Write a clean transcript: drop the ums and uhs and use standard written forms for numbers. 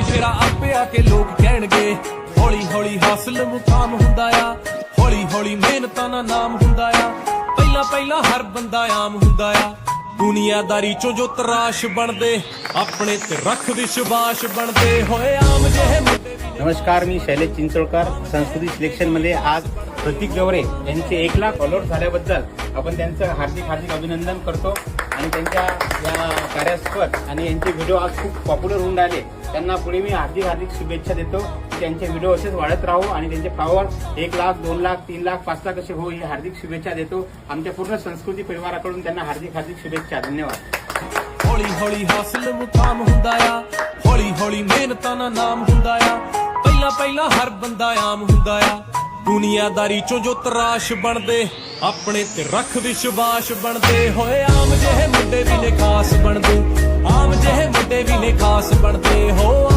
ਤੇਰਾ ਆਪੇ ਆ ਕੇ ਲੋਕ ਕਹਿਣਗੇ ਹੌਲੀ ਹੌਲੀ ਹਾਸਲ ਮੁਕਾਮ ਹੁੰਦਾ ਆ, ਹੌਲੀ ਹੌਲੀ ਮਿਹਨਤਾਂ ਦਾ ਨਾਮ ਹੁੰਦਾ ਆ। ਪਹਿਲਾਂ ਪਹਿਲਾਂ ਹਰ ਬੰਦਾ ਆਮ ਹੁੰਦਾ ਆ, ਦੁਨੀਆਦਾਰੀ ਚੋਂ ਜੋ ਤਰਾਸ਼ ਬਣਦੇ ਆਪਣੇ ਤੇ ਰੱਖ विश्वास ਬਣਦੇ ਹੋਏ आम ਜਿਹੇ ਮੁੰਡੇ। नमस्कार, मी शैलेश चिंचोळकर. संस्कृती सिलेक्शन मध्ये आज प्रतीक गवरे यांचे 1 लाख फॉलोअर्स झाल्याबद्दल आपण त्यांचं हार्दिक हार्दिक अभिनंदन करतो आणि त्यांच्या या कार्यास्पद आणि यांचे व्हिडिओ आज खूप पॉप्युलर होऊन राहिले. त्यांना पुढे मी हार्दिक हार्दिक शुभेच्छा देतो की त्यांचे व्हिडिओ असेच वाढत राहू आणि त्यांचे फॉलोअर्स 1 लाख 2 लाख 3 लाख 5 लाख असे हो, ही हार्दिक शुभेच्छा देतो. आमच्या पूर्ण संस्कृती परिवाराकडून त्यांना हार्दिक हार्दिक शुभेच्छा. धन्यवाद. ਹੌਲੀ ਹੌਲੀ ਹਾਸਲ ਮੁਕਾਮ ਹੁੰਦਾ ਆ, ਹੌਲੀ ਹੌਲੀ ਮਿਹਨਤਾਂ ਦਾ ਨਾਮ ਹੁੰਦਾ ਆ। ਪਹਿਲਾਂ ਪਹਿਲਾਂ ਹਰ ਬੰਦਾ ਆਮ ਹੁੰਦਾ ਆ, ਦੁਨੀਆਦਾਰੀ ਚੋਂ ਜੋ ਤਰਾਸ਼ ਬਣਦੇ ਆਪਣੇ ਤੇ ਰੱਖ ਵਿਸ਼ਵਾਸ ਬਣਦੇ ਹੋਏ ਆਮ ਜਿਹੇ ਮੁੰਡੇ ਵੀ ਨੇ ਖਾਸ ਬਣਦੇ, ਆਮ ਜਿਹੇ ਮੁੰਡੇ ਵੀ ਨੇ ਖਾਸ ਬਣਦੇ ਹੋ।